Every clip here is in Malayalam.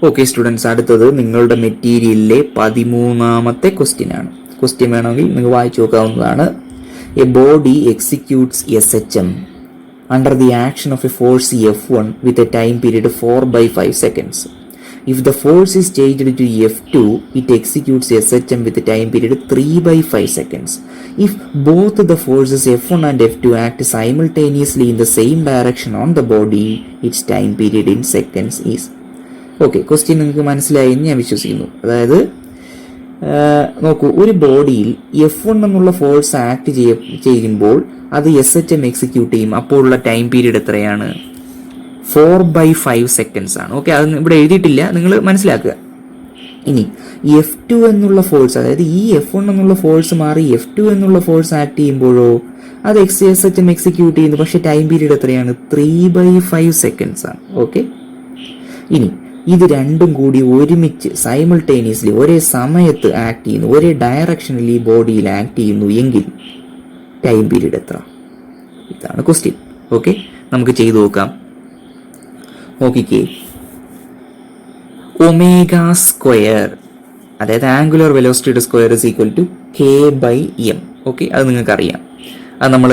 ഓക്കെ സ്റ്റുഡൻസ്, അടുത്തത് നിങ്ങളുടെ മെറ്റീരിയലിലെ 13ാമത്തെ ക്വസ്റ്റ്യൻ ആണ്. ക്വസ്റ്റ്യൻ വേണമെങ്കിൽ നിങ്ങൾ വായിച്ചു നോക്കാവുന്നതാണ്. A body executes SHM under the action of a force F1 with a time period 4/5 seconds. If the force is changed to F2, it executes SHM with a time period 3/5 seconds. If both the forces F1 and F2 act simultaneously in the same direction on the body, its time period in seconds is. Okay, question നിങ്ങൾക്ക് മനസ്സിലായി എന്ന് ഞാൻ വിശ്വസിക്കുന്നു. അതായത് നോക്കൂ, ഒരു ബോഡിയിൽ F1 എന്നുള്ള ഫോഴ്സ് ആക്ട് ചെയ്യുമ്പോൾ അത് SHM എക്സിക്യൂട്ട് ചെയ്യും. അപ്പോഴുള്ള ടൈം പീരീഡ് എത്രയാണ്? 4/5 സെക്കൻഡ്സ് ആണ്. ഓക്കെ, അത് ഇവിടെ എഴുതിയിട്ടില്ല, നിങ്ങൾ മനസ്സിലാക്കുക. ഇനി F2 എന്നുള്ള ഫോഴ്സ്, അതായത് ഈ F1 എന്നുള്ള ഫോഴ്സ് മാറി F2 എന്നുള്ള ഫോഴ്സ് ആക്ട് ചെയ്യുമ്പോഴോ അത് SHM എക്സിക്യൂട്ട് ചെയ്യുന്നു. പക്ഷെ ടൈം പീരീഡ് എത്രയാണ്? 3/5 സെക്കൻഡ്സ് ആണ്. ഓക്കെ, ഇനി ഇത് രണ്ടും കൂടി ഒരുമിച്ച് സൈമിൾട്ടേനിയസ്ലി ഒരേ സമയത്ത് ആക്ട് ചെയ്യുന്നു, ഒരേ ഡയറക്ഷനിൽ ഈ ബോഡിയിൽ ആക്ട് ചെയ്യുന്നു എങ്കിൽ ടൈം പീരീഡ് എത്ര? ഇതാണ് ക്വസ്റ്റ്യൻ. ഓക്കെ, നമുക്ക് ചെയ്തു നോക്കാം. നോക്കിക്കേ, ഒമേഗ സ്ക്വയർ, അതായത് ആംഗുലർ വെലോസിറ്റിയുടെ square is equal to K/M. Okay, അത് നിങ്ങൾക്കറിയാം, അത് നമ്മൾ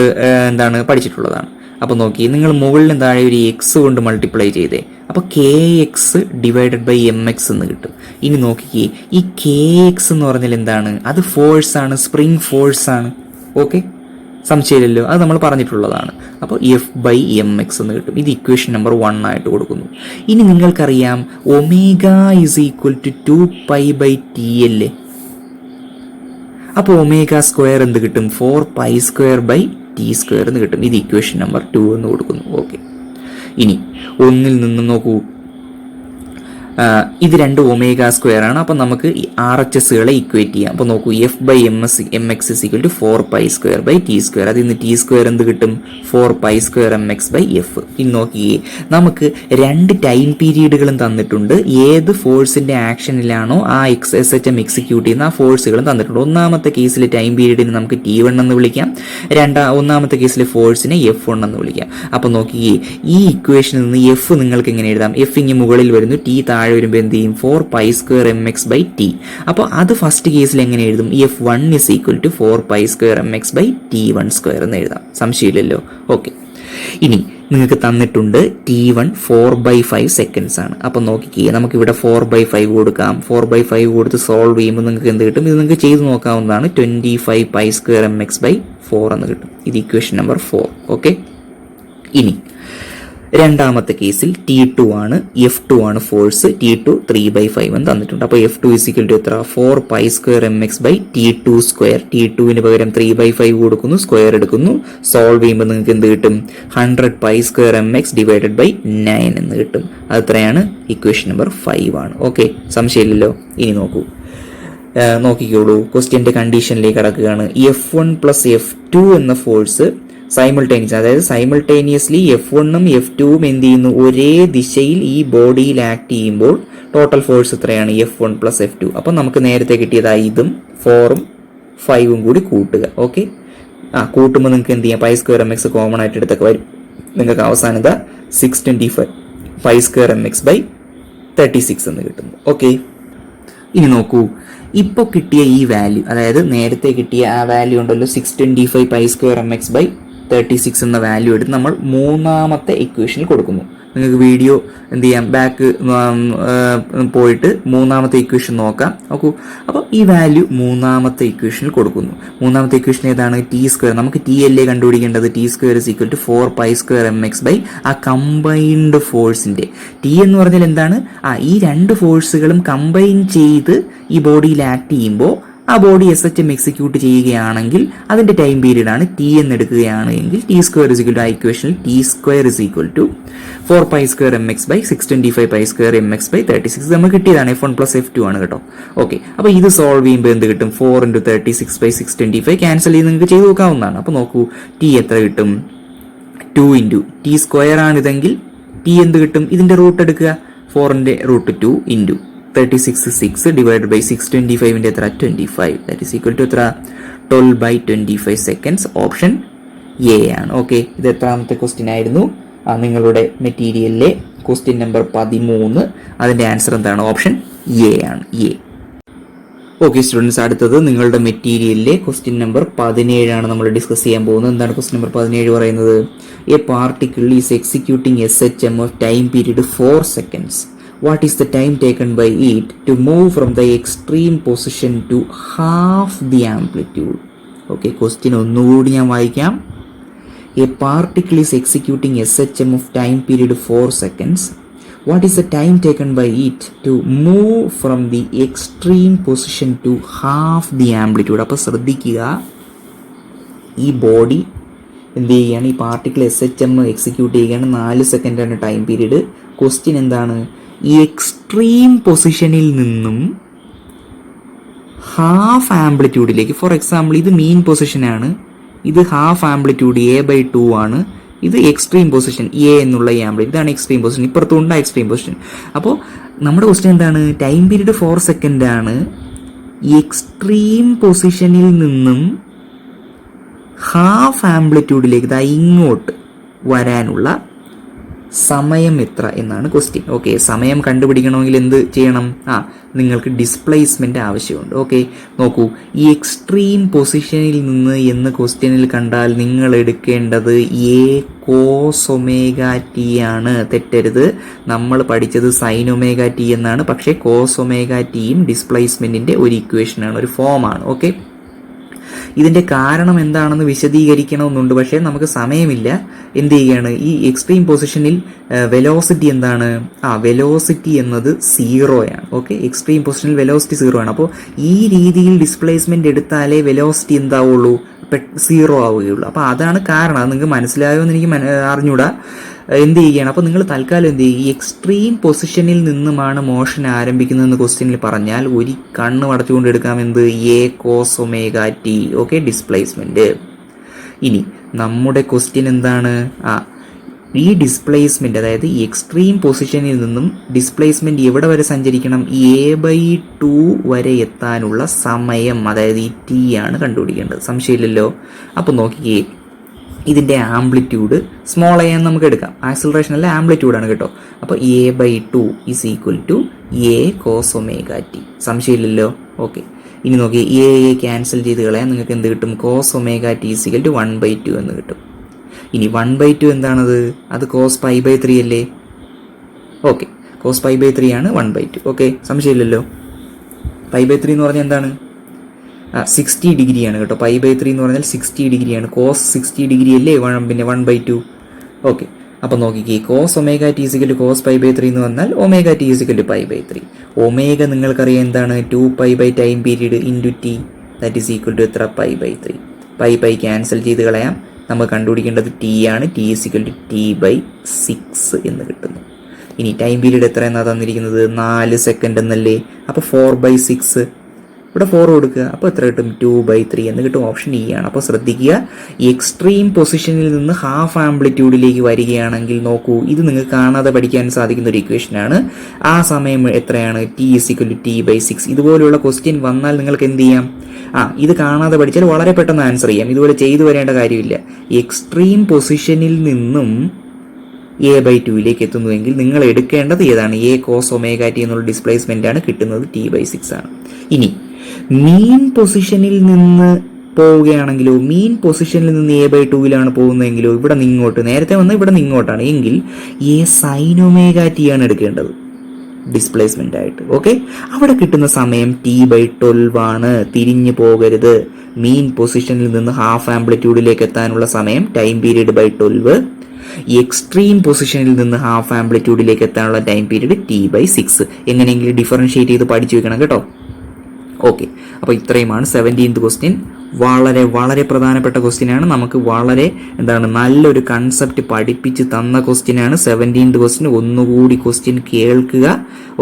പഠിച്ചിട്ടുള്ളതാണ്. അപ്പോൾ നോക്കി, നിങ്ങൾ മുകളിലും താഴെ ഒരു എക്സ് കൊണ്ട് മൾട്ടിപ്ലൈ ചെയ്തേ, അപ്പോൾ KX ഡിവൈഡഡ് ബൈ MX എന്ന് കിട്ടും. ഇനി നോക്കിക്കേ, ഈ KX എന്ന് പറഞ്ഞാൽ എന്താണ്? അത് ഫോഴ്സ് ആണ്, സ്പ്രിംഗ് ഫോഴ്സ് ആണ്. ഓക്കെ, സംശയമില്ലല്ലോ, അത് നമ്മൾ പറഞ്ഞിട്ടുള്ളതാണ്. അപ്പോൾ F/mx എന്ന് കിട്ടും. ഇത് ഇക്വേഷൻ നമ്പർ 1 ആയിട്ട് കൊടുക്കുന്നു. ഇനി നിങ്ങൾക്കറിയാം omega is equal to 2π/T അല്ലേ? അപ്പോൾ ഒമേഗ സ്ക്വയർ എന്ത് കിട്ടും? 4π²/T² എന്ന് കിട്ടും. ഇത് ഇക്വേഷൻ നമ്പർ 2 എന്ന് കൊടുക്കുന്നു. ഓക്കെ, ഇനി ഒന്നിൽ നിന്ന് നോക്കൂ, ഇത് രണ്ട് ഒമേഗ സ്ക്വയർ ആണ്. അപ്പം നമുക്ക് RHSകളെ ഇക്വേറ്റ് ചെയ്യാം. അപ്പോൾ നോക്കൂ, F/mx is equal to 4π²/T². അതിൽ നിന്ന് T² എന്ത് കിട്ടും? 4π²mx/F. ഇനി നോക്കിയേ, നമുക്ക് രണ്ട് ടൈം പീരീഡുകളും തന്നിട്ടുണ്ട്. ഏത് ഫോഴ്സിന്റെ ആക്ഷനിലാണോ ആ SHM എക്സിക്യൂട്ട് ചെയ്യുന്ന ആ ഫോഴ്സുകളും തന്നിട്ടുണ്ട്. ഒന്നാമത്തെ കേസിലെ ടൈം പീരീഡിന് നമുക്ക് T1 എന്ന് വിളിക്കാം, ഒന്നാമത്തെ കേസിലെ ഫോഴ്സിനെ F1 എന്ന് വിളിക്കാം. അപ്പോൾ നോക്കിയേ, ഈ ഇക്വേഷനിൽ നിന്ന് F നിങ്ങൾക്ക് എങ്ങനെ എഴുതാം? F ഇങ്ങനെ മുകളിൽ വരുന്നു, T താഴെ വരുമ്പോൾ എന്ത് ചെയ്യും? 4π²mx/T. അപ്പോൾ അത് ഫസ്റ്റ് കേസിൽ എങ്ങനെ എഴുതും? F1 is equal to 4π²mx/T1² എന്ന് എഴുതാം. സംശയമില്ലല്ലോ. ഓക്കെ, ഇനി നിങ്ങൾക്ക് തന്നിട്ടുണ്ട് T1 4/5 സെക്കൻഡ്സ് ആണ്. അപ്പം നോക്കിക്കേ, നമുക്കിവിടെ 4/5 കൊടുക്കാം. 4/5 കൊടുത്ത് സോൾവ് ചെയ്യുമ്പോൾ നിങ്ങൾക്ക് എന്ത് കിട്ടും? ഇത് നിങ്ങൾക്ക് ചെയ്ത് നോക്കാവുന്നതാണ്. 25π²mx/4 എന്ന് കിട്ടും. ഇത് ഇക്വേഷൻ നമ്പർ 4. ഓക്കെ, ഇനി രണ്ടാമത്തെ കേസിൽ T2 ആണ്, F2 ആണ് ഫോഴ്സ്. T2 3/5 എന്ന് തന്നിട്ടുണ്ട്. അപ്പോൾ F2 ഇസ് ഈക്വൽ ടു എത്ര? 4π²mx/T2². T2വിന് പകരം 3/5 കൊടുക്കുന്നു, സ്ക്വയർ എടുക്കുന്നു, സോൾവ് ചെയ്യുമ്പോൾ നിങ്ങൾക്ക് എന്ത് കിട്ടും? 100π²mx ഡിവൈഡഡ് ബൈ 9 എന്ന് കിട്ടും. അത് എത്രയാണ്? ഇക്വേഷൻ നമ്പർ 5 ആണ്. ഓക്കെ, സംശയമില്ലല്ലോ. ഇനി നോക്കൂ, നോക്കിക്കോളൂ, ക്വസ്റ്റ്യന്റെ കണ്ടീഷനിലേക്ക് കടക്കുകയാണ്. F1 പ്ലസ് F2 എന്ന ഫോഴ്സ് സൈമിൾട്ടേനിയസ്, അതായത് സൈമിൾട്ടേനിയസ്ലി F1ഉം F2ഉം എന്ത് ചെയ്യുന്നു? ഒരേ ദിശയിൽ ഈ ബോഡിയിൽ ആക്ട് ചെയ്യുമ്പോൾ ടോട്ടൽ ഫോഴ്സ് എത്രയാണ്? F1 plus F2. അപ്പം നമുക്ക് നേരത്തെ കിട്ടിയതായി ഇതും 4ഉം 5ഉം കൂടി കൂട്ടുക. ഓക്കെ, കൂട്ടുമ്പോൾ നിങ്ങൾക്ക് എന്ത് ചെയ്യാം? π²mx കോമൺ ആയിട്ട് എടുത്തൊക്കെ വരും. നിങ്ങൾക്ക് അവസാനത 625 π²mx/36 എന്ന് കിട്ടുന്നു. ഓക്കെ, ഇനി നോക്കൂ, ഇപ്പോൾ കിട്ടിയ ഈ വാല്യൂ, അതായത് നേരത്തെ കിട്ടിയ ആ വാല്യൂ ഉണ്ടല്ലോ, 625 π²mx/36 എന്ന വാല്യൂ എടുത്ത് നമ്മൾ മൂന്നാമത്തെ ഇക്വേഷനിൽ കൊടുക്കുന്നു. നിങ്ങൾക്ക് വീഡിയോ എന്ത് ചെയ്യാം? ബാക്ക് പോയിട്ട് മൂന്നാമത്തെ ഇക്വേഷൻ നോക്കാം. നോക്കൂ, അപ്പോൾ ഈ വാല്യൂ മൂന്നാമത്തെ ഇക്വേഷനിൽ കൊടുക്കുന്നു. മൂന്നാമത്തെ ഇക്വേഷൻ ഏതാണ്? T². നമുക്ക് T അല്ലേ കണ്ടുപിടിക്കേണ്ടത്? T² is equal to 4π²mx/ ആ കമ്പൈൻഡ് ഫോഴ്സിന്റെ T എന്ന് പറഞ്ഞാൽ എന്താണ്? ഈ രണ്ട് ഫോഴ്സുകളും കമ്പൈൻ ചെയ്ത് ഈ ബോഡിയിൽ ആക്ട് ചെയ്യുമ്പോൾ ആ ബോഡി SHM എക്സിക്യൂട്ട് ചെയ്യുകയാണെങ്കിൽ അതിന്റെ ടൈം പീരീഡ് ആണ് T എന്ന് എടുക്കുകയാണെങ്കിൽ T² ഇസ് ഈക്വൽ ടു ആ ഇക്വേഷനിൽ T² is equal to 4π²mx/625 π²mx/36 നമുക്ക് കിട്ടിയതാണ്. F1 പ്ലസ് F2 ആണ് കേട്ടോ. ഓക്കെ, അപ്പോൾ ഇത് സോൾവ് ചെയ്യുമ്പോൾ എന്ത് കിട്ടും? 4 × 36 625 ക്യാൻസൽ ചെയ്ത് നിങ്ങൾക്ക് ചെയ്ത് നോക്കാവുന്നതാണ്. അപ്പോൾ നോക്കൂ, T എത്ര കിട്ടും? 2 × T² ആണിതെങ്കിൽ T എന്ത് കിട്ടും? ഇതിന്റെ റൂട്ട് എടുക്കുക. 4ന്റെ റൂട്ട് 2 × 36 6 ഡിവൈഡ് ബൈ 625ന്റെ എത്ര? 25. ദാറ്റ് ഈസ് ഈക്വൽ ടു എത്ര? 12/25 സെക്കൻഡ്സ്. ഓപ്ഷൻ എ ആണ്. ഓക്കെ, ഇത് എത്രാമത്തെ ക്വസ്റ്റ്യൻ ആയിരുന്നു? നിങ്ങളുടെ മെറ്റീരിയലിലെ ക്വസ്റ്റ്യൻ നമ്പർ 13. അതിൻ്റെ ആൻസർ എന്താണ്? ഓപ്ഷൻ എ ആണ്. എ. ഓക്കെ സ്റ്റുഡൻസ്, അടുത്തത് നിങ്ങളുടെ മെറ്റീരിയലിലെ ക്വസ്റ്റ്യൻ നമ്പർ 17 ആണ് നമ്മൾ ഡിസ്കസ് ചെയ്യാൻ പോകുന്നത്. എന്താണ് ക്വസ്റ്റ്യൻ നമ്പർ 17 പറയുന്നത്? A particle is executing SHM of time period 4 seconds. What is the time taken by it to move from the extreme position to half the amplitude? Okay, question ഒന്നുകൂടി ഞാൻ വായിക്കാം. A particle is executing SHM of time period 4 seconds. What is the time taken by it to move from the extreme position to half the amplitude? അപ്പോൾ ശ്രദ്ധിക്കുക, ഈ ബോഡി എന്ത് ചെയ്യുകയാണ്? ഈ പാർട്ടിക്കിൾ SHM എക്സിക്യൂട്ട് ചെയ്യുകയാണ്. 4 സെക്കൻഡാണ് ടൈം പീരീഡ്. ക്വസ്റ്റ്യൻ എന്താണ്? ഈ എക്സ്ട്രീം പൊസിഷനിൽ നിന്നും ഹാഫ് ആംപ്ലിറ്റ്യൂഡിലേക്ക്, ഫോർ എക്സാമ്പിൾ ഇത് മീൻ പൊസിഷനാണ്, ഇത് ഹാഫ് ആംപ്ലിറ്റ്യൂഡ് A/2 ആണ്, ഇത് എക്സ്ട്രീം പൊസിഷൻ A എന്നുള്ള ഈ ആംപ്ലിറ്റ്യൂഡ്, ഇതാണ് എക്സ്ട്രീം പൊസിഷൻ, ഇപ്പുറത്തുണ്ട് എക്സ്ട്രീം പൊസിഷൻ. അപ്പോൾ നമ്മുടെ ക്വസ്റ്റ്യൻ എന്താണ്? ടൈം പീരീഡ് 4 സെക്കൻഡ് ആണ്. എക്സ്ട്രീം പൊസിഷനിൽ നിന്നും ഹാഫ് ആംപ്ലിറ്റ്യൂഡിലേക്ക് ഇങ്ങോട്ട് വരാനുള്ള സമയം എത്ര എന്നാണ് ക്വസ്റ്റ്യൻ. ഓക്കെ, സമയം കണ്ടുപിടിക്കണമെങ്കിൽ എന്ത് ചെയ്യണം? നിങ്ങൾക്ക് ഡിസ്പ്ലേസ്മെന്റ് ആവശ്യമുണ്ട്. ഓക്കെ, നോക്കൂ, ഈ എക്സ്ട്രീം പൊസിഷനിൽ നിന്ന് എന്ന് ക്വസ്റ്റ്യനിൽ കണ്ടാൽ നിങ്ങൾ എടുക്കേണ്ടത് A cos ωt ആണ്. തെറ്റരുത്, നമ്മൾ പഠിച്ചത് sin ωt എന്നാണ്. പക്ഷേ cos ωtയും ഡിസ്പ്ലേസ്മെന്റിന്റെ ഒരു ഇക്വേഷനാണ്, ഒരു ഫോമാണ്. ഓക്കെ, ഇതിന്റെ കാരണം എന്താണെന്ന് വിശദീകരിക്കണമെന്നുണ്ട്, പക്ഷേ നമുക്ക് സമയമില്ല. എന്ത് ചെയ്യുകയാണ്? ഈ എക്സ്ട്രീം പൊസിഷനിൽ വെലോസിറ്റി എന്താണ്? വെലോസിറ്റി എന്നത് 0 ആണ്. ഓക്കെ, എക്സ്ട്രീം പൊസിഷനിൽ വെലോസിറ്റി 0 ആണ്. അപ്പോൾ ഈ രീതിയിൽ ഡിസ്പ്ലേസ്മെന്റ് എടുത്താലേ വെലോസിറ്റി എന്താവുള്ളൂ? 0 ആവുകയുള്ളൂ. അപ്പോൾ അതാണ് കാരണം. അത് നിങ്ങൾക്ക് മനസ്സിലായോ എന്ന് എനിക്ക് അറിഞ്ഞൂടാ. എന്ത് ചെയ്യുകയാണ്? അപ്പോൾ നിങ്ങൾ തൽക്കാലം എന്ത് ചെയ്യും? ഈ എക്സ്ട്രീം പൊസിഷനിൽ നിന്നുമാണ് മോഷൻ ആരംഭിക്കുന്നതെന്ന് ക്വസ്റ്റ്യനിൽ പറഞ്ഞാൽ ഒരു കണ്ണ് അടച്ചുകൊണ്ട് എടുക്കാം. എന്ത്? A cos ωt. Okay, displacement. ഇനി നമ്മുടെ ക്വസ്റ്റ്യൻ എന്താണ്? ഈ ഡിസ്പ്ലേസ്മെന്റ്, അതായത് ഈ എക്സ്ട്രീം പൊസിഷനിൽ നിന്നും ഡിസ്പ്ലേസ്മെന്റ് എവിടെ വരെ സഞ്ചരിക്കണം? A/2 വരെ എത്താനുള്ള സമയം, അതായത് ഈ T ആണ് കണ്ടുപിടിക്കേണ്ടത്. സംശയമില്ലല്ലോ. അപ്പോൾ നോക്കിയേ, ഇതിന്റെ ആംപ്ലിറ്റ്യൂഡ് സ്മോൾ a എന്ന് നമുക്ക് എടുക്കാം. ആക്സിലറേഷൻ അല്ല, ആംപ്ലിറ്റ്യൂഡ് ആണ് കേട്ടോ. അപ്പോൾ A/2 is equal to A cos ωt. സംശയമില്ലല്ലോ. ഓക്കെ, ഇനി നോക്കി, A ക്യാൻസൽ ചെയ്ത് കളയാൻ നിങ്ങൾക്ക് എന്ത് കിട്ടും? cos ωt is equal to 1/2 എന്ന് കിട്ടും. ഇനി 1/2 എന്താണത്? അത് cos π/3 അല്ലേ? ഓക്കെ, cos π/3 ആണ് 1/2. ഓക്കെ, സംശയമില്ലല്ലോ. π/3 എന്ന് പറഞ്ഞാൽ എന്താണ്? 60 ഡിഗ്രിയാണ് കേട്ടോ. π/3 എന്ന് പറഞ്ഞാൽ 60 ഡിഗ്രിയാണ്. cos 60 ഡിഗ്രി അല്ലേ? പിന്നെ 1/2. ഓക്കെ, അപ്പം നോക്കിക്കേ, cos ωt is equal to cos π/3 എന്ന് പറഞ്ഞാൽ ωt is equal to π/3. Omega നിങ്ങൾക്കറിയാം എന്താണ്? 2π time period into T, that is equal to എത്ര? π/3. പൈ ക്യാൻസൽ ചെയ്ത് കളയാം. നമ്മൾ കണ്ടുപിടിക്കേണ്ടത് T ആണ്. T is equal to T/6 എന്ന് കിട്ടുന്നു. ഇനി ടൈം പീരീഡ് എത്ര എന്നാണ് തന്നിരിക്കുന്നത്? 4 സെക്കൻഡ് എന്നല്ലേ? അപ്പോൾ 4/6, ഇവിടെ 4 കൊടുക്കുക. അപ്പോൾ എത്ര കിട്ടും? 2/3 എന്ന് കിട്ടും. ഓപ്ഷൻ E ആണ്. അപ്പോൾ ശ്രദ്ധിക്കുക, എക്സ്ട്രീം പൊസിഷനിൽ നിന്ന് ഹാഫ് ആംപ്ലിറ്റ്യൂഡിലേക്ക് വരികയാണെങ്കിൽ നോക്കൂ, ഇത് നിങ്ങൾക്ക് കാണാതെ പഠിക്കാൻ സാധിക്കുന്ന ഒരു ഇക്വേഷനാണ്. ആ സമയം എത്രയാണ്? T is equal to T/6. ഇതുപോലെയുള്ള ക്വസ്റ്റ്യൻ വന്നാൽ നിങ്ങൾക്ക് എന്ത് ചെയ്യാം? ഇത് കാണാതെ പഠിച്ചാൽ വളരെ പെട്ടെന്ന് ആൻസർ ചെയ്യാം. ഇതുപോലെ ചെയ്തു വരേണ്ട കാര്യമില്ല. എക്സ്ട്രീം പൊസിഷനിൽ നിന്നും A/2ലേക്ക് എത്തുന്നുവെങ്കിൽ നിങ്ങൾ എടുക്കേണ്ടത് ഏതാണ്? A cos ωt എന്നുള്ള ഡിസ്പ്ലേസ്മെന്റ് ആണ് കിട്ടുന്നത്. T/6 ആണ്. ഇനി മീൻ പൊസിഷനിൽ നിന്ന് പോവുകയാണെങ്കിലോ, മീൻ പൊസിഷനിൽ നിന്ന് A/2ലാണ് പോകുന്നതെങ്കിലോ, ഇവിടെ നിങ്ങോട്ട്, നേരത്തെ വന്ന് ഇവിടെ നിങ്ങോട്ടാണ് എങ്കിൽ A sin ωt ആണ് എടുക്കേണ്ടത് ഡിസ്പ്ലേസ്മെന്റ് ആയിട്ട്. ഓക്കെ, അവിടെ കിട്ടുന്ന സമയം T/12 ആണ്. തിരിഞ്ഞു പോകരുത്. മീൻ പൊസിഷനിൽ നിന്ന് ഹാഫ് ആംപ്ലിറ്റ്യൂഡിലേക്ക് എത്താനുള്ള സമയം ടൈം പീരീഡ് /12. എക്സ്ട്രീം പൊസിഷനിൽ നിന്ന് ഹാഫ് ആംപ്ലിറ്റ്യൂഡിലേക്ക് എത്താനുള്ള ടൈം പീരീഡ് T/6. എങ്ങനെയെങ്കിലും ഡിഫറൻഷിയേറ്റ് ചെയ്ത് പഠിച്ചു വെക്കണം കേട്ടോ. ഓക്കെ, അപ്പോൾ ഇത്രയുമാണ് 17th ക്വസ്റ്റ്യൻ. വളരെ വളരെ പ്രധാനപ്പെട്ട ക്വസ്റ്റ്യനാണ്. നമുക്ക് വളരെ നല്ലൊരു കൺസെപ്റ്റ് പഠിപ്പിച്ച് തന്ന ക്വസ്റ്റ്യനാണ് 17th ക്വസ്റ്റ്യൻ. ഒന്നുകൂടി ക്വസ്റ്റ്യൻ കേൾക്കുക.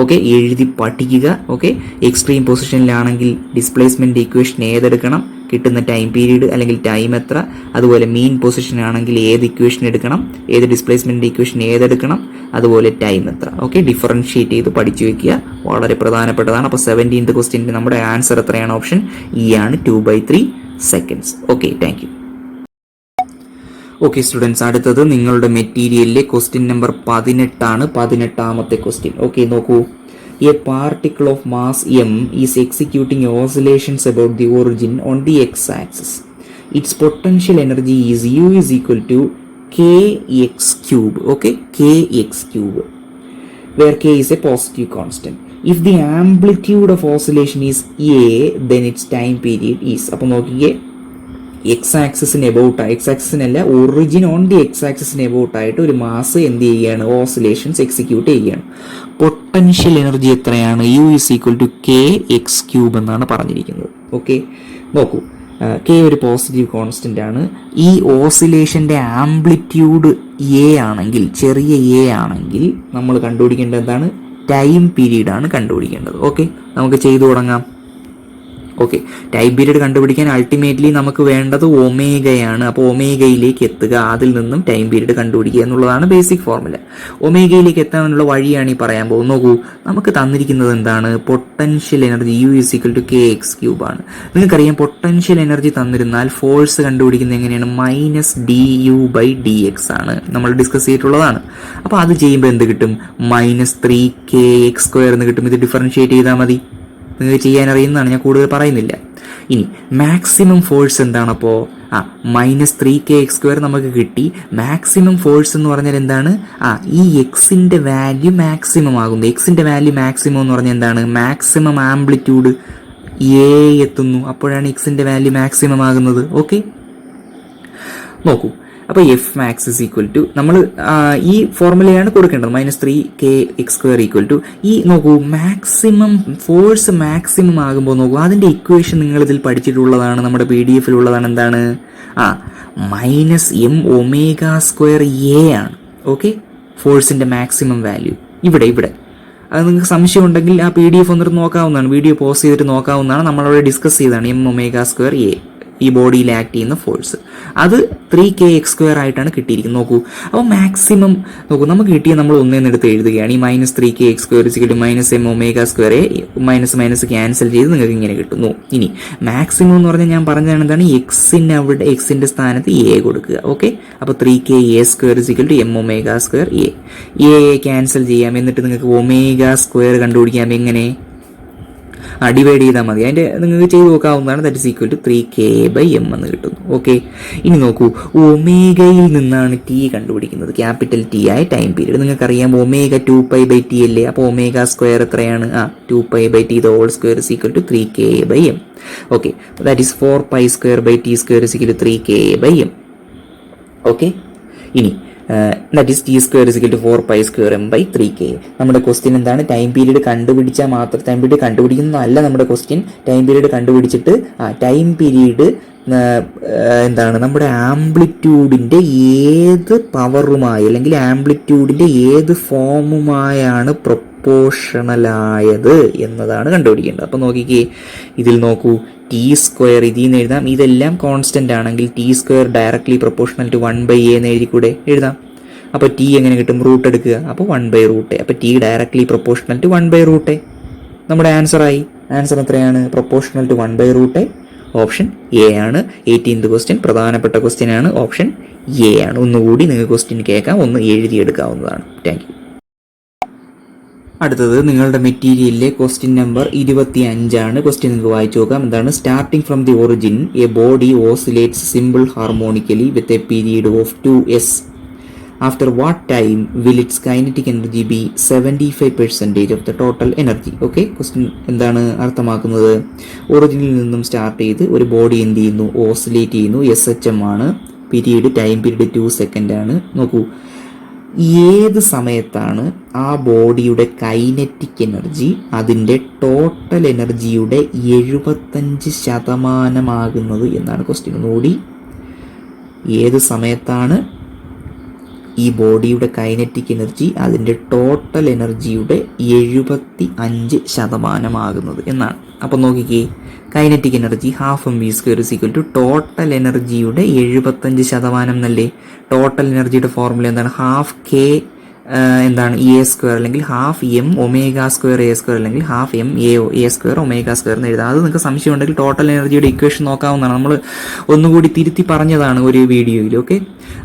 ഓക്കെ, എഴുതി പഠിക്കുക. ഓക്കെ, എക്സ്ട്രീം പൊസിഷനിലാണെങ്കിൽ ഡിസ്പ്ലേസ്മെന്റ് ഇക്വേഷൻ ഏതെടുക്കണം, കിട്ടുന്ന ടൈം പീരീഡ് അല്ലെങ്കിൽ ടൈം എത്ര, അതുപോലെ മീൻ പൊസിഷൻ ആണെങ്കിൽ ഏത് ഇക്വേഷൻ എടുക്കണം, ഏത് ഡിസ്പ്ലേസ്മെന്റ് ഇക്വേഷൻ ഏതെടുക്കണം, അതുപോലെ ടൈം എത്ര. ഓക്കെ, ഡിഫറൻഷിയേറ്റ് ചെയ്ത് പഠിച്ചു വെക്കുക. വളരെ പ്രധാനപ്പെട്ടതാണ്. അപ്പോൾ 17th ക്വസ്റ്റ്യൻ്റെ നമ്മുടെ ആൻസർ എത്രയാണ്? ഓപ്ഷൻ E ആണ്, 2/3 seconds. Okay, thank you. Okay students, അടുത്തത് നിങ്ങളുടെ മെറ്റീരിയലിലെ ക്വസ്റ്റ്യൻ നമ്പർ 18 18ാമത്തെ ക്വസ്റ്റ്യൻ. ഓക്കെ, നോക്കൂ. A particle of mass m is executing oscillations about the origin on the x axis. Its potential energy is U is equal to kx cube. Okay, kx cube, where k is a positive constant. If the amplitude of oscillation is a, then its time period is. അപ്പോൾ നോക്കിയേ, എക്സ് ആക്സിസിന് എബൌട്ട്, എക്സ് ആക്സിസിനല്ല, ഒറിജിൻ ഓൺ ദി എക്സ് ആക്സിസിന് എബൌട്ട് ആയിട്ട് ഒരു മാസ് എന്ത് ചെയ്യുകയാണ്, ഓസിലേഷൻസ് എക്സിക്യൂട്ട് ചെയ്യുകയാണ്. പൊട്ടൻഷ്യൽ എനർജി എത്രയാണ്? U is equal to K X cube എന്നാണ് പറഞ്ഞിരിക്കുന്നത്. ഓക്കെ, നോക്കൂ, കെ ഒരു പോസിറ്റീവ് കോൺസ്റ്റന്റ് ആണ്. ഈ ഓസിലേഷന്റെ ആംപ്ലിറ്റ്യൂഡ് എ ആണെങ്കിൽ, ചെറിയ എ ആണെങ്കിൽ, നമ്മൾ കണ്ടുപിടിക്കേണ്ടത് എന്താണ്? ടൈം പീരീഡ് ആണ് കണ്ടുപിടിക്കേണ്ടത്. ഓക്കെ, നമുക്ക് ചെയ്തു തുടങ്ങാം. ഓക്കെ, ടൈം പീരീഡ് കണ്ടുപിടിക്കാൻ അൾട്ടിമേറ്റ്ലി നമുക്ക് വേണ്ടത് ഒമേഗയാണ്. അപ്പോൾ ഒമേഗയിലേക്ക് എത്തുക, അതിൽ നിന്നും ടൈം പീരീഡ് കണ്ടുപിടിക്കുക എന്നുള്ളതാണ് ബേസിക് ഫോർമുല. ഒമേഗയിലേക്ക് എത്താനുള്ള വഴിയാണ് ഈ പറയാൻ പോകുന്നത്. നോക്കൂ, നമുക്ക് തന്നിരിക്കുന്നത് എന്താണ്? Potential energy U is equal to K X cube ആണ്. നിങ്ങൾക്കറിയാം, പൊട്ടൻഷ്യൽ എനർജി തന്നിരുന്നാൽ ഫോഴ്സ് കണ്ടുപിടിക്കുന്നത് എങ്ങനെയാണ്? Minus d U by d x ആണ്, നമ്മൾ ഡിസ്കസ് ചെയ്തിട്ടുള്ളതാണ്. അപ്പോൾ അത് ചെയ്യുമ്പോൾ എന്ത് കിട്ടും? മൈനസ് 3kx² എന്ന് കിട്ടും. ഇത് ഡിഫറൻഷിയേറ്റ് ചെയ്താൽ മതി, നിങ്ങൾക്ക് ചെയ്യാൻ അറിയുന്നതാണ്, ഞാൻ കൂടുതൽ പറയുന്നില്ല. ഇനി മാക്സിമം ഫോഴ്സ് എന്താണ്? അപ്പോൾ മൈനസ് 3kx² നമുക്ക് കിട്ടി. മാക്സിമം ഫോഴ്സ് എന്ന് പറഞ്ഞാൽ എന്താണ്? ഈ എക്സിന്റെ വാല്യൂ മാക്സിമം ആകുന്നു. എക്സിന്റെ വാല്യൂ മാക്സിമം എന്ന് പറഞ്ഞാൽ എന്താണ്? മാക്സിമം ആംപ്ലിറ്റ്യൂഡ് എ എത്തുന്നു, അപ്പോഴാണ് എക്സിന്റെ വാല്യൂ മാക്സിമം ആകുന്നത്. ഓക്കെ, നോക്കൂ, അപ്പോൾ F max is equal to, നമ്മൾ ഈ ഫോർമുലയാണ് കൊടുക്കേണ്ടത്, മൈനസ് 3kx² ഈക്വൽ ടു ഈ. നോക്കൂ, മാക്സിമം ഫോഴ്സ് മാക്സിമം ആകുമ്പോൾ നോക്കൂ, അതിന്റെ ഇക്വേഷൻ നിങ്ങൾ ഇതിൽ പഠിച്ചിട്ടുള്ളതാണ്, നമ്മുടെ PDF ഉള്ളതാണ്. എന്താണ്? Minus M omega square A ആണ്. ഓക്കെ, ഫോഴ്സിന്റെ മാക്സിമം വാല്യൂ ഇവിടെ. അത് നിങ്ങൾക്ക് സംശയം ഉണ്ടെങ്കിൽ ആ PDF ഒന്നിട്ട് നോക്കാവുന്നതാണ്, വീഡിയോ പോസ് ചെയ്തിട്ട് നോക്കാവുന്നതാണ്. നമ്മളവിടെ ഡിസ്കസ് ചെയ്തതാണ് എം ഒമേഗ സ്ക്വയർ എ, ഈ ബോഡിയിൽ ആക്ട് ചെയ്യുന്ന ഫോഴ്സ്. അത് 3kx² ആയിട്ടാണ് കിട്ടിയിരിക്കുന്നത്. നോക്കൂ, അപ്പോൾ മാക്സിമം നോക്കൂ, നമുക്ക് കിട്ടിയ നമ്മൾ ഒന്നേന്നെടുത്ത് എഴുതുകയാണ്. ഈ minus 3kx² minus M omega square A, minus minus cancel ചെയ്ത് നിങ്ങൾക്ക് ഇങ്ങനെ കിട്ടുന്നു. ഇനി മാക്സിമം എന്ന് പറഞ്ഞാൽ ഞാൻ പറഞ്ഞതാണ് എന്താണ്? എക്സിന് അവിടെ, എക്സിന്റെ സ്ഥാനത്ത് എ കൊടുക്കുക. ഓക്കെ, അപ്പോൾ 3ka² M omega square A. A cancel ചെയ്യാം, എന്നിട്ട് നിങ്ങൾക്ക് ഒമേഗ സ്ക്വയർ കണ്ടുപിടിക്കാം. എങ്ങനെ? ഡിവൈഡ് ചെയ്താൽ മതി. അതിന്റെ നിങ്ങൾക്ക് ചെയ്ത് നോക്കാവുന്നതാണ്. That is equal to 3k/m എന്ന് കിട്ടുന്നു. ഓക്കെ, ഇനി നോക്കൂ, ഒമേഗയിൽ നിന്നാണ് ടി കണ്ടുപിടിക്കുന്നത്, ക്യാപിറ്റൽ ടി ആയ ടൈം പീരീഡ്. നിങ്ങൾക്കറിയാം ഒമേഗ 2π/t അല്ലേ? അപ്പോൾ ഒമേഗ സ്ക്വയർ എത്രയാണ്? 2π/t the whole square is equal to 3k/m. Okay, that is 4π²/t² is equal to 3k/m. Okay, ഇനി that is t² is equal to 4π²m/3k. നമ്മുടെ ക്വസ്റ്റ്യൻ എന്താണ്? ടൈം പീരീഡ് കണ്ടുപിടിച്ചാൽ മാത്രം, ടൈം പീരീഡ് കണ്ടുപിടിക്കുന്നതല്ല നമ്മുടെ ക്വസ്റ്റ്യൻ. ടൈം പീരീഡ് കണ്ടുപിടിച്ചിട്ട് ടൈം പീരീഡ് എന്താണ്? നമ്മുടെ ആംപ്ലിറ്റ്യൂഡിന്റെ ഏത് പവറുമായി, അല്ലെങ്കിൽ ആംപ്ലിറ്റ്യൂഡിന്റെ ഏത് ഫോമുമായാണ് പ്രൊപ്പോർഷണലായത് എന്നതാണ് കണ്ടുപിടിക്കേണ്ടത്. അപ്പൊ നോക്കിക്കേ, ഇതിൽ നോക്കൂ, t² ഇതിൽ നിന്ന് എഴുതാം. ഇതെല്ലാം കോൺസ്റ്റന്റ് ആണെങ്കിൽ t² directly proportional to 1/a എന്ന് എഴുതിക്കൂടെ? എഴുതാം. അപ്പൊ t എങ്ങനെ കിട്ടും? റൂട്ട് എടുക്കുക, അപ്പോൾ 1/√a. അപ്പൊ t directly proportional to 1/√a. നമ്മുടെ ആൻസർ ആയി. ആൻസർ എത്രയാണ്? Proportional to 1/√a. Option A ആണ്. 18th ക്വസ്റ്റ്യൻ പ്രധാനപ്പെട്ട ക്വസ്റ്റ്യൻ ആണ്. ഓപ്ഷൻ എ ആണ്. ഒന്നുകൂടി നിങ്ങൾക്ക് ക്വസ്റ്റ്യൻ കേൾക്കാം, ഒന്ന് എഴുതിയെടുക്കാവുന്നതാണ്. Thank you. അടുത്തത് നിങ്ങളുടെ മെറ്റീരിയലിലെ ക്വസ്റ്റ്യൻ നമ്പർ 25 ആണ്. ക്വസ്റ്റ്യൻ നിങ്ങൾക്ക് വായിച്ചു നോക്കാം. എന്താണ്? Starting from the origin a body oscillates simple harmonically with a period of 2s. After what time will its kinetic energy be 75% of the total energy? Okay, question എന്താണ് അർത്ഥമാക്കുന്നത്? ഒറിജിനിൽ നിന്നും സ്റ്റാർട്ട് ചെയ്ത് ഒരു ബോഡി എന്ത് ചെയ്യുന്നു? ഓസിലേറ്റ് ചെയ്യുന്നു. SHM ആണ്. പീരീഡ്, ടൈം പീരീഡ് 2 സെക്കൻഡ് ആണ്. നോക്കൂ, ഏത് സമയത്താണ് ആ ബോഡിയുടെ കൈനറ്റിക് എനർജി അതിൻ്റെ ടോട്ടൽ എനർജിയുടെ 75% എന്നാണ് ക്വസ്റ്റ്യൻ. ഒന്നുകൂടി, ഏത് സമയത്താണ് ഈ ബോഡിയുടെ കൈനറ്റിക് എനർജി അതിൻ്റെ ടോട്ടൽ എനർജിയുടെ 75% എന്നാണ്. അപ്പം നോക്കിക്കേ, കൈനറ്റിക് എനർജി ½ mv² = ടോട്ടൽ എനർജിയുടെ 75% എന്നല്ലേ? ടോട്ടൽ എനർജിയുടെ ഫോർമുല എന്താണ്? ½ k എന്താണ് എ സ്ക്വയർ അല്ലെങ്കിൽ half M omega square A square അല്ലെങ്കിൽ half M A square omega square എന്ന് എഴുതാം. അത് നിങ്ങൾക്ക് സംശയം ഉണ്ടെങ്കിൽ ടോട്ടൽ എനർജിയുടെ ഇക്വേഷൻ നോക്കാവുന്നതാണ്. നമ്മൾ ഒന്നുകൂടി തിരുത്തി പറഞ്ഞതാണ് ഒരു വീഡിയോയിൽ. ഓക്കെ,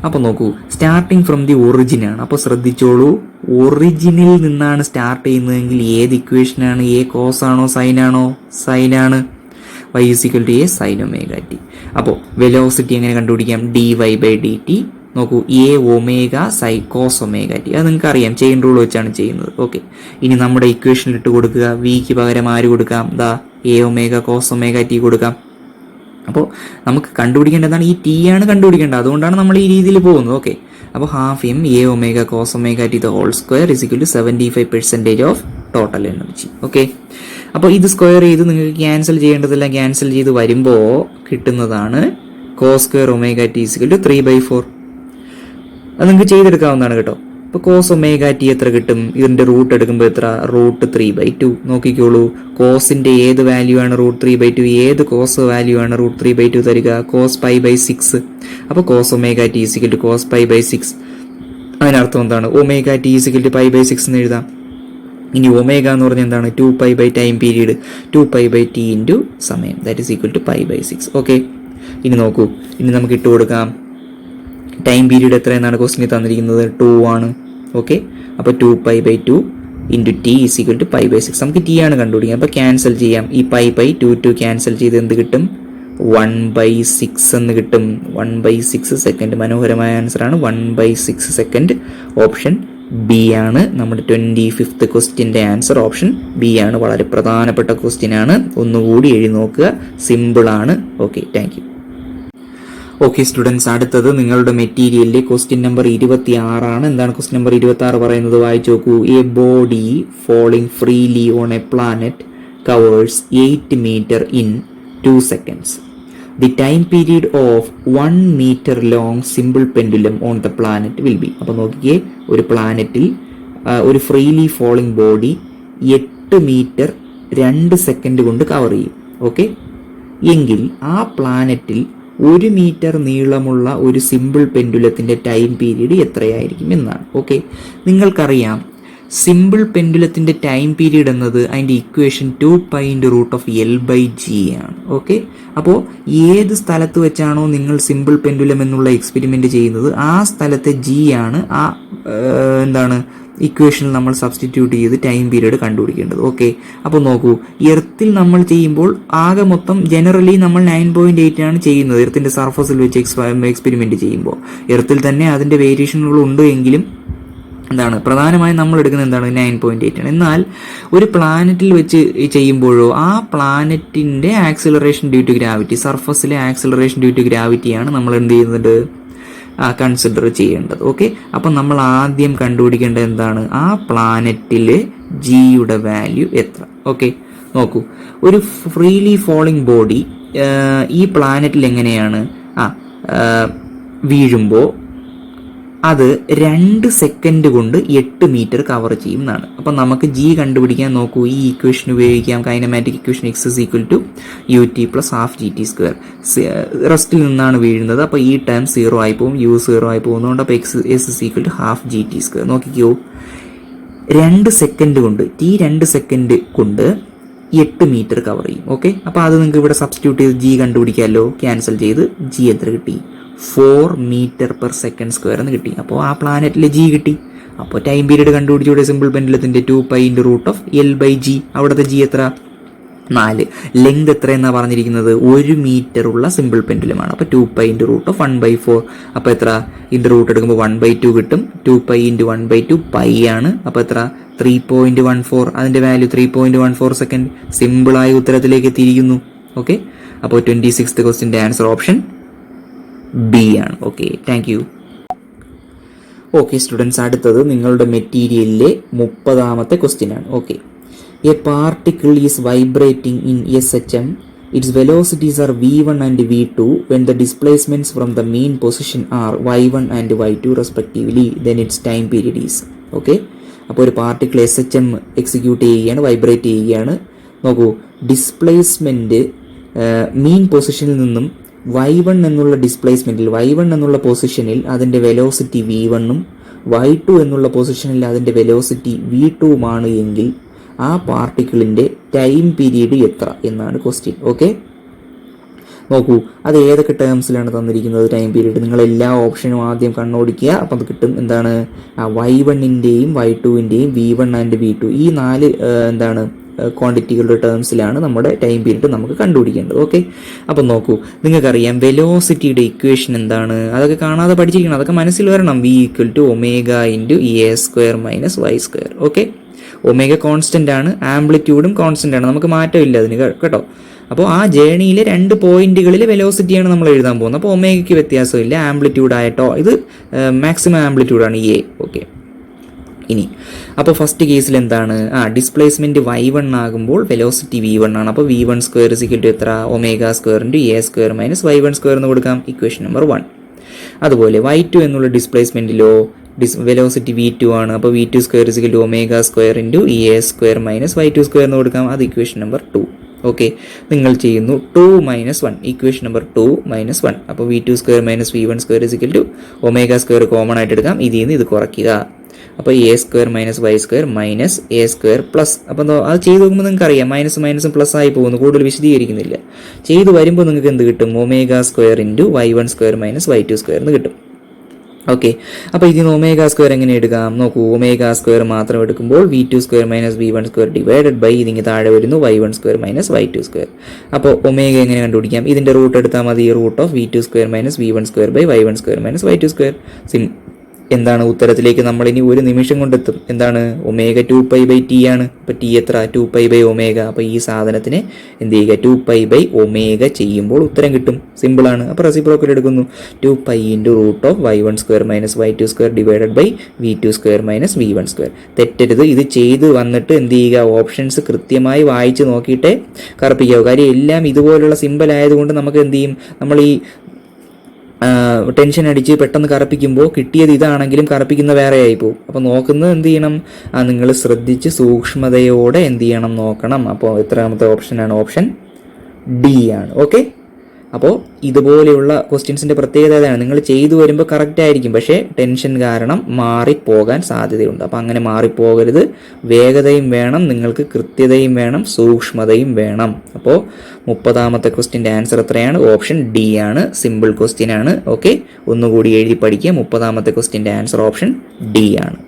അപ്പോൾ നോക്കൂ, സ്റ്റാർട്ടിങ് ഫ്രം ദി ഒറിജിനാണ്. അപ്പോൾ ശ്രദ്ധിച്ചോളൂ, ഒറിജിനിൽ നിന്നാണ് സ്റ്റാർട്ട് ചെയ്യുന്നതെങ്കിൽ ഏത് ഇക്വേഷനാണ്? എ കോസ് ആണോ സൈൻ ആണോ? സൈൻ ആണ്. y equal to A sine omega T. അപ്പോൾ വെലോസിറ്റി എങ്ങനെ കണ്ടുപിടിക്കാം? dy/dt. നോക്കൂ, എ ഒമേഗ സൈ കോസ് ഒമേഗ ടി. അത് നിങ്ങൾക്ക് അറിയാം, ചെയിൻ റൂൾ വെച്ചാണ് ചെയ്യുന്നത്. ഓക്കെ, ഇനി നമ്മുടെ ഇക്വേഷനിൽ ഇട്ട് കൊടുക്കുക. വിക്ക് പകരം ആര് കൊടുക്കാം? ദാ A omega cos omega T കൊടുക്കാം. അപ്പോൾ നമുക്ക് കണ്ടുപിടിക്കേണ്ടതാണ് ഈ ടി ആണ് കണ്ടുപിടിക്കേണ്ടത്. അതുകൊണ്ടാണ് നമ്മൾ ഈ രീതിയിൽ പോകുന്നത്. ഓക്കെ, അപ്പോൾ half M A omega cos omega T the whole square is equal to 75% of total energy. Okay, അപ്പോൾ ഇത് സ്ക്വയർ ചെയ്ത് നിങ്ങൾക്ക് ക്യാൻസൽ ചെയ്യേണ്ടതെല്ലാം ക്യാൻസൽ ചെയ്ത് വരുമ്പോൾ കിട്ടുന്നതാണ് cos square omega T is equal to 3/4. അത് നിങ്ങൾക്ക് ചെയ്തെടുക്കാവുന്നതാണ് കേട്ടോ. ഇപ്പോൾ കോസ് ഒമേഗ ടി എത്ര കിട്ടും? ഇതിന്റെ റൂട്ട് എടുക്കുമ്പോൾ എത്ര? റൂട്ട് 3/2. നോക്കിക്കോളൂ, കോസിന്റെ ഏത് വാല്യൂ ആണ് റൂട്ട് 3/2? ഏത് കോസ് വാല്യൂ ആണ് റൂട്ട് 3/2 തരിക? കോസ് π/6. അപ്പോൾ cos omega T equal to cos π/6. അതിനർത്ഥം എന്താണ്? ഒമേഗ ടി ഈക്വൽ ടു π/6 എന്ന് എഴുതാം. ഇനി ഒമേഗ എന്ന് പറഞ്ഞാൽ എന്താണ്? 2π ടൈം പീരീഡ്, 2π/t ഇൻറ്റു സമയം, that is equal to π/6. Okay, ഇനി നോക്കൂ, ഇനി നമുക്ക് ഇട്ട് കൊടുക്കാം. ടൈം പീരീഡ് എത്രയെന്നാണ് ക്വസ്റ്റിനിൽ തന്നിരിക്കുന്നത്? 2 ആണ്. ഓക്കെ, അപ്പോൾ 2π/2 into T is equal to π/6. നമുക്ക് ടി ആണ് കണ്ടുപിടിക്കാം. അപ്പോൾ ക്യാൻസൽ ചെയ്യാം. ഈ π/2 ക്യാൻസൽ ചെയ്ത് എന്ത് കിട്ടും? 1/6 എന്ന് കിട്ടും. 1/6 സെക്കൻഡ്. മനോഹരമായ ആൻസർ ആണ്. 1/6 സെക്കൻഡ്. ഓപ്ഷൻ ബി ആണ് നമ്മുടെ 25th ക്വസ്റ്റ്യൻ്റെ ആൻസർ. ഓപ്ഷൻ ബി ആണ്. വളരെ പ്രധാനപ്പെട്ട ക്വസ്റ്റ്യൻ ആണ്. ഒന്നുകൂടി എഴുതി നോക്കുക, സിമ്പിൾ ആണ്. Okay, thank you. Okay students, അടുത്തത് നിങ്ങളുടെ മെറ്റീരിയലിലെ ക്വസ്റ്റ്യൻ നമ്പർ 26 ആണ്. എന്താണ് ക്വസ്റ്റ്യൻ നമ്പർ 26 പറയുന്നത്? വായിച്ചു നോക്കൂ. A body falling freely on a planet covers 8 meter in 2 seconds. The time period of 1 meter long simple pendulum on the planet will be. അപ്പോൾ നോക്കിയേ, ഒരു പ്ലാനറ്റിൽ ഒരു freely falling body 8 meter 2 second കൊണ്ട് കവർ ചെയ്യും. ഓക്കെ, എങ്കിൽ ആ പ്ലാനറ്റിൽ 1 meter നീളമുള്ള ഒരു സിമ്പിൾ പെൻഡുലത്തിന്റെ ടൈം പീരീഡ് എത്രയായിരിക്കും എന്നാണ്. ഓക്കെ, നിങ്ങൾക്കറിയാം സിമ്പിൾ പെൻഡുലത്തിന്റെ ടൈം പീരീഡ് എന്നത് അതിന്റെ ഇക്വേഷൻ 2π√L/g ആണ്. ഓക്കെ, അപ്പോൾ ഏത് സ്ഥലത്ത് വെച്ചാണോ നിങ്ങൾ സിമ്പിൾ പെൻഡുലം എന്നുള്ള എക്സ്പെരിമെന്റ് ചെയ്യുന്നത്, ആ സ്ഥലത്തെ ജി ആണ് ആ എന്താണ് ഇക്വേഷനിൽ നമ്മൾ സബ്സ്റ്റിറ്റ്യൂട്ട് ചെയ്ത് ടൈം പീരീഡ് കണ്ടുപിടിക്കേണ്ടത്. ഓക്കെ, അപ്പോൾ നോക്കൂ, എർത്തിൽ നമ്മൾ ചെയ്യുമ്പോൾ ആകെ മൊത്തം ജനറലി നമ്മൾ 9.8 ആണ് ചെയ്യുന്നത്. എർത്തിന്റെ സർഫസിൽ വെച്ച് എക്സ്പെരിമെന്റ് ചെയ്യുമ്പോൾ എർത്തിൽ തന്നെ അതിന്റെ വേരിയേഷനുകൾ ഉണ്ട് എങ്കിലും എന്താണ് പ്രധാനമായും നമ്മൾ എടുക്കുന്നത് എന്താണ്? 9.8 ആണ്. എന്നാൽ ഒരു പ്ലാനറ്റിൽ വെച്ച് ചെയ്യുമ്പോഴോ ആ പ്ലാനറ്റിന്റെ ആക്സിലറേഷൻ ഡ്യൂ ടു ഗ്രാവിറ്റി, സർഫസിലെ ആക്സിലറേഷൻ ഡ്യൂ ടു ഗ്രാവിറ്റിയാണ് നമ്മൾ എന്ത് ചെയ്യുന്നത്? കൺസിഡർ ചെയ്യേണ്ടത്. ഓക്കെ, അപ്പം നമ്മൾ ആദ്യം കണ്ടുപിടിക്കേണ്ടത് എന്താണ്? ആ പ്ലാനറ്റിലെ ജിയുടെ വാല്യൂ എത്ര? ഓക്കെ, നോക്കൂ, ഒരു ഫ്രീലി ഫോളിംഗ് ബോഡി ഈ പ്ലാനറ്റിൽ എങ്ങനെയാണ് വീഴുമ്പോൾ അത് 2 സെക്കൻഡ് കൊണ്ട് 8 meter കവർ ചെയ്യും എന്നാണ്. അപ്പം നമുക്ക് ജി കണ്ടുപിടിക്കാൻ നോക്കൂ, ഈ ഇക്വേഷൻ ഉപയോഗിക്കാം. Kinematic equation x is equal to ut plus half gt square. റെസ്റ്റിൽ നിന്നാണ് വീഴുന്നത്, അപ്പോൾ ഈ ടേം 0 ആയി പോകും, u 0 ആയി പോകുന്നതുകൊണ്ട് അപ്പോൾ s is equal to half gt square. നോക്കിക്കോ, 2 സെക്കൻഡ് കൊണ്ട് 2 സെക്കൻഡ് കൊണ്ട് 8 meter കവർ ചെയ്യും. ഓക്കെ, അപ്പോൾ അത് നിങ്ങൾക്ക് ഇവിടെ സബ്സ്റ്റിറ്റ്യൂട്ട് ചെയ്ത് ജി കണ്ടുപിടിക്കാമല്ലോ. ക്യാൻസൽ ചെയ്ത് ജി എത്ര കിട്ടി? 4 meter/second² എന്ന് കിട്ടി. അപ്പോൾ ആ പ്ലാനറ്റിലെ ജി കിട്ടി. അപ്പോൾ ടൈം പീരീഡ് കണ്ടുപിടിച്ചൂടെ സിമ്പിൾ പെൻഡുലത്തിന്റെ 2π√L/g. അവിടുത്തെ ജി എത്ര? 4. ലെങ്ത് എത്ര എന്നാ പറഞ്ഞിരിക്കുന്നത്? 1 meter ഉള്ള സിമ്പിൾ പെൻഡുലമാണ്. അപ്പോൾ 2π√1/4. അപ്പോൾ എത്ര? ഇതിന്റെ റൂട്ട് എടുക്കുമ്പോൾ 1/2 കിട്ടും. 2π × 1/2 പൈ ആണ്. അപ്പോൾ എത്ര? 3.14. അതിന്റെ വാല്യൂ 3.14 സെക്കൻഡ്. സിമ്പിളായ ഉത്തരത്തിലേക്ക് എത്തിയിരിക്കുന്നു. ഓക്കെ, അപ്പോൾ 26th ക്വസ്റ്റ്യന്റെ ആൻസർ ഓപ്ഷൻ ബി ആണ്. Okay, thank you. Okay students, അടുത്തത് നിങ്ങളുടെ മെറ്റീരിയലിലെ 30ാമത്തെ ക്വസ്റ്റ്യൻ ആണ്. Okay, a particle is vibrating in SHM. Its velocities are v1 and v2 when the displacements from the mean position are y1 and y2 respectively. Then its time period is. Okay, അപ്പോൾ ഒരു പാർട്ടിക്കിൾ SHM എക്സിക്യൂട്ട് ചെയ്യുകയാണ്, വൈബ്രേറ്റ് ചെയ്യുകയാണ്. നോക്കൂ, ഡിസ്പ്ലേസ്മെന്റ് മീൻ പൊസിഷനിൽ നിന്നും y1 എന്നുള്ള ഡിസ്പ്ലേസ്മെന്റിൽ y1 എന്നുള്ള പൊസിഷനിൽ അതിന്റെ വെലോസിറ്റി v1ഉം y2 എന്നുള്ള പൊസിഷനിൽ അതിൻ്റെ വെലോസിറ്റി v2 ആണ് എങ്കിൽ ആ പാർട്ടിക്കിളിൻ്റെ ടൈം പീരീഡ് എത്ര എന്നാണ് ക്വസ്റ്റ്യൻ. ഓക്കെ, നോക്കൂ അത് ഏതൊക്കെ ടേംസിലാണ് തന്നിരിക്കുന്നത് ടൈം പീരീഡ്. നിങ്ങൾ എല്ലാ ഓപ്ഷനും ആദ്യം കണ്ണോടിക്കുക. അപ്പം അത് കിട്ടും എന്താണ് y1ൻ്റെയും y2ൻ്റെയും v1 ആൻഡ് v2 ഈ 4 എന്താണ് ക്വാണ്ടിറ്റികളുടെ ടേംസിലാണ് നമ്മുടെ ടൈം പീരീഡ് നമുക്ക് കണ്ടുപിടിക്കേണ്ടത്. ഓക്കെ, അപ്പം നോക്കൂ നിങ്ങൾക്കറിയാം വെലോസിറ്റിയുടെ ഇക്വേഷൻ എന്താണ്, അതൊക്കെ കാണാതെ പഠിച്ചിരിക്കണം, അതൊക്കെ മനസ്സിൽ വരണം. v = ω × a² - y². Okay, omega constant ആണ്, ആംപ്ലിറ്റ്യൂഡും കോൺസ്റ്റന്റ് ആണ്, നമുക്ക് മാറ്റമില്ല അതിന് കേട്ടോ. അപ്പോൾ ആ ജേണിയിലെ 2 പോയിന്റുകളിലെ വെലോസിറ്റിയാണ് നമ്മൾ എഴുതാൻ പോകുന്നത്. അപ്പോൾ ഒമേഗയ്ക്ക് വ്യത്യാസമില്ല, ആംപ്ലിറ്റ്യൂഡ് ആയിട്ടോ ഇത് മാക്സിമം ആംപ്ലിറ്റ്യൂഡാണ് a. ഓക്കെ, ഇനി അപ്പോൾ ഫസ്റ്റ് കേസിൽ എന്താണ് ഡിസ്പ്ലേസ്മെൻറ്റ് y1 ആകുമ്പോൾ വെലോസിറ്റി v1 ആണ്. അപ്പോൾ v1² എത്ര ω² × a² - y1² എന്ന് കൊടുക്കാം, ഇക്വേഷൻ നമ്പർ 1. അതുപോലെ y2 എന്നുള്ള ഡിസ്പ്ലേസ്മെൻറ്റിലോ വെലോസിറ്റി v2 ആണ്. അപ്പോൾ v2² ω² × a² - y2² എന്ന് കൊടുക്കാം, അത് ഇക്വേഷൻ നമ്പർ 2. ഓക്കെ, നിങ്ങൾ ചെയ്യുന്നു 2 - 1, ഇക്വേഷൻ നമ്പർ 2 - 1. അപ്പോൾ v2² - v1² ω² കോമൺ ആയിട്ട് എടുക്കാം, ഇതിൽ നിന്ന് ഇത് കുറയ്ക്കുക. അപ്പോൾ a² - y² - a² പ്ലസ്. അപ്പോൾ അത് ചെയ്ത് നോക്കുമ്പോൾ നിങ്ങൾക്ക് അറിയാം മൈനസ് മൈനസും പ്ലസ് ആയി പോകുന്നു, കൂടുതൽ വിശദീകരിക്കുന്നില്ല. ചെയ്ത് വരുമ്പോൾ നിങ്ങൾക്ക് എന്ത് കിട്ടും ω² × y1² - y2² എന്ന് കിട്ടും. ഓക്കെ, അപ്പോൾ ഇതിന് ω² എങ്ങനെ എടുക്കാം നോക്കൂ. ω² മാത്രം എടുക്കുമ്പോൾ v2² - v1² ഡിവൈഡഡ് ബൈ ഇതിങ്ങനെ താഴെ വരുന്നു y1² - y2². അപ്പോൾ ഒമേഗ എങ്ങനെ കണ്ടുപിടിക്കാം, ഇതിൻ്റെ റൂട്ട് എടുത്താൽ മതി, √v2² - v1² y1² - y2². എന്താണ് ഉത്തരത്തിലേക്ക് നമ്മൾ ഇനി ഒരു നിമിഷം കൊണ്ടെത്തും. എന്താണ് ω 2π/t ആണ്. അപ്പോൾ t എത്ര 2π/ω. അപ്പോൾ ഈ സാധനത്തിന് എന്ത് ചെയ്യുക 2π/ω ചെയ്യുമ്പോൾ ഉത്തരം കിട്ടും, സിമ്പിളാണ്. അപ്പോൾ റെസിപ്രോക്കൽ എടുക്കുന്നു 2π × √y1² - y2² divided by v2² - v1². തെറ്റരുത്, ഇത് ചെയ്ത് വന്നിട്ട് എന്ത് ചെയ്യുക ഓപ്ഷൻസ് കൃത്യമായി വായിച്ച് നോക്കിയിട്ടേ കറപ്പിക്കാവൂ. കാര്യം എല്ലാം ഇതുപോലുള്ള സിമ്പിൾ ആയതുകൊണ്ട് നമുക്ക് എന്ത് ചെയ്യും, നമ്മൾ ഈ ടെൻഷൻ അടിച്ച് പെട്ടെന്ന് കറപ്പിക്കുമ്പോൾ കിട്ടിയത് ഇതാണെങ്കിലും കറപ്പിക്കുന്ന വേറെ ആയിപ്പോവും. അപ്പോൾ നോക്കുന്നത് എന്ത് ചെയ്യണം, നിങ്ങൾ ശ്രദ്ധിച്ച് സൂക്ഷ്മതയോടെ എന്ത് ചെയ്യണം നോക്കണം. അപ്പോൾ എത്രാമത്തെ ഓപ്ഷനാണ്, ഓപ്ഷൻ ഡി ആണ്. ഓക്കെ, അപ്പോൾ ഇതുപോലെയുള്ള ക്വസ്റ്റ്യൻസിൻ്റെ പ്രത്യേകത ഏതാണ്, നിങ്ങൾ ചെയ്തു വരുമ്പോൾ കറക്റ്റ് ആയിരിക്കും, പക്ഷേ ടെൻഷൻ കാരണം മാറിപ്പോകാൻ സാധ്യതയുണ്ട്. അപ്പോൾ അങ്ങനെ മാറിപ്പോകരുത്, വേഗതയും വേണം, നിങ്ങൾക്ക് കൃത്യതയും വേണം, സൂക്ഷ്മതയും വേണം. അപ്പോൾ 30ാമത്തെ ക്വസ്റ്റ്യൻ്റെ ആൻസർ എത്രയാണ്, ഓപ്ഷൻ ഡി ആണ്, സിമ്പിൾ ക്വസ്റ്റ്യൻ ആണ്. ഓക്കെ, ഒന്നുകൂടി എഴുതി പഠിക്കുക, 30ാമത്തെ ക്വസ്റ്റ്യൻ്റെ ആൻസർ ഓപ്ഷൻ ഡി ആണ്.